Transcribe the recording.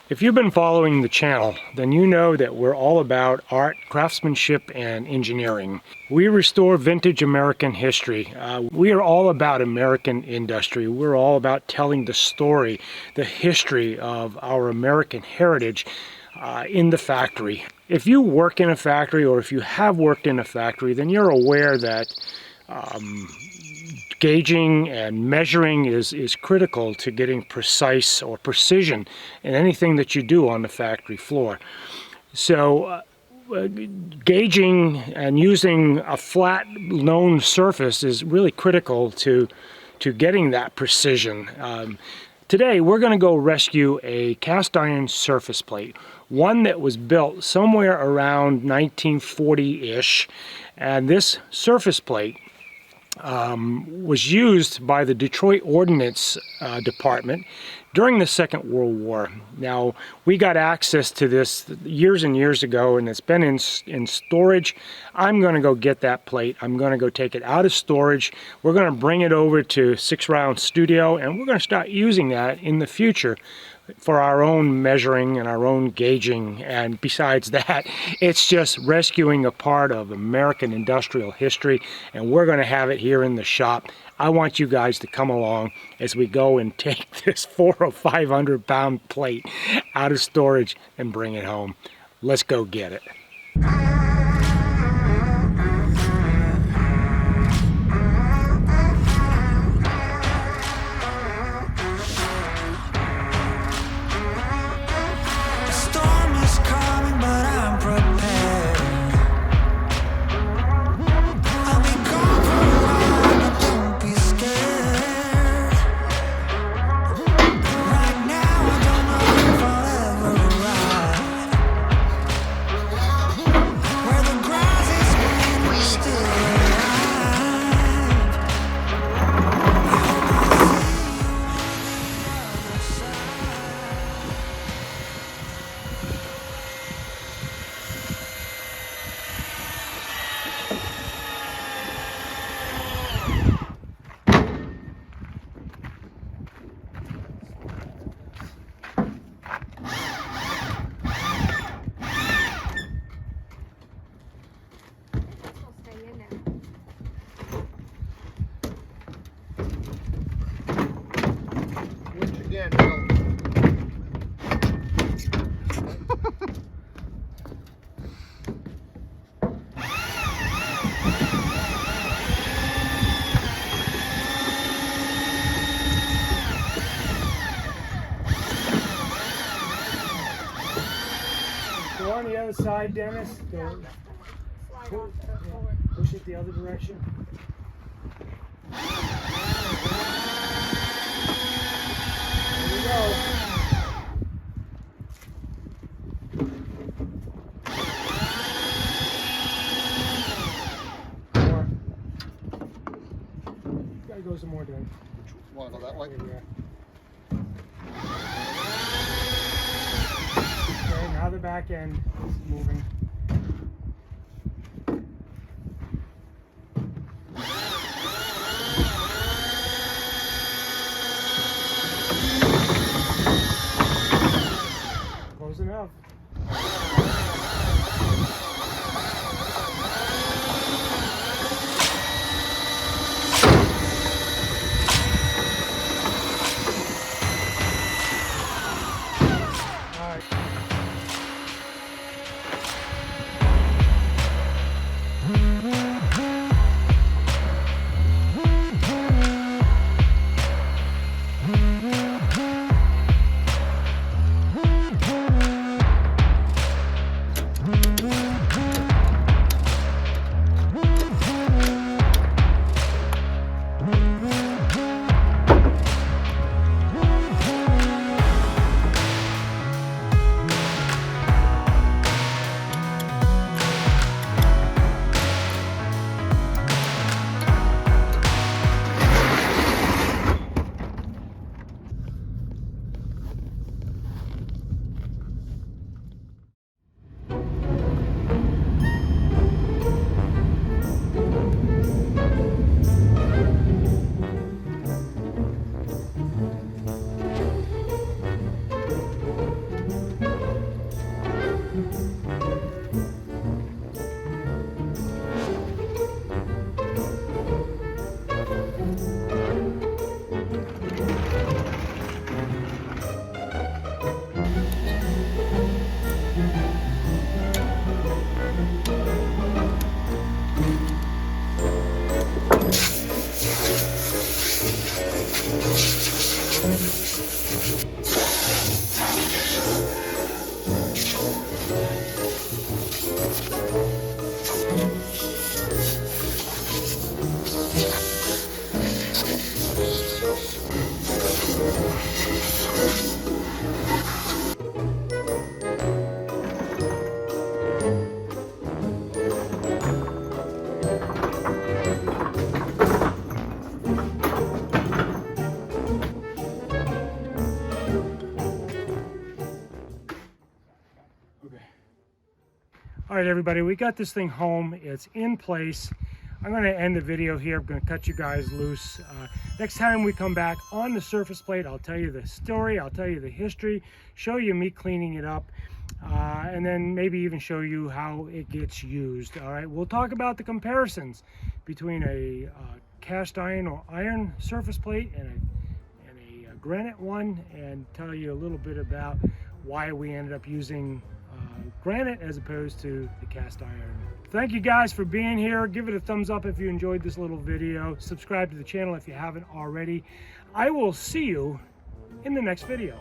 If you've been following the channel, then you know that we're all about art, craftsmanship, and engineering. We restore vintage American history. We are all about American industry. We're all about telling the story, the history of our American heritage in the factory. If you work in a factory, or if you have worked in a factory, then you're aware that gauging and measuring is critical to getting precise or precision in anything that you do on the factory floor. So gauging and using a flat known surface is really critical to getting that precision. Today we're going to go rescue a cast iron surface plate, one that was built somewhere around 1940-ish, and this surface plate was used by the Detroit Ordnance Department during the Second World War. Now, we got access to this years and years ago, and it's been in storage. I'm going to go get that plate. I'm going to go take it out of storage. We're going to bring it over to SixRounds Studio, and we're going to start using that in the future for our own measuring and our own gauging. And besides that, it's just rescuing a part of American industrial history, and we're going to have it here in the shop. I want you guys to come along as we go and take this 400 or 500 pound plate out of storage and bring it home. Let's go get it. Go on the other side, Dennis. Go. Push it the other direction. There we go. More. Gotta go some more, Dan. Want to go that way? Yeah. Okay, now the back end is moving. Close enough. All right, everybody, we got this thing home. It's in place. I'm going to end the video here. I'm going to cut you guys loose. Next time we come back on the surface plate, I'll tell you the story, I'll tell you the history, show you me cleaning it up, and then maybe even show you how it gets used. All right, we'll talk about the comparisons between a cast iron or iron surface plate and a granite one, and tell you a little bit about why we ended up using granite as opposed to the cast iron. Thank you guys for being here. Give it a thumbs up if you enjoyed this little video. Subscribe to the channel if you haven't already. I will see you in the next video.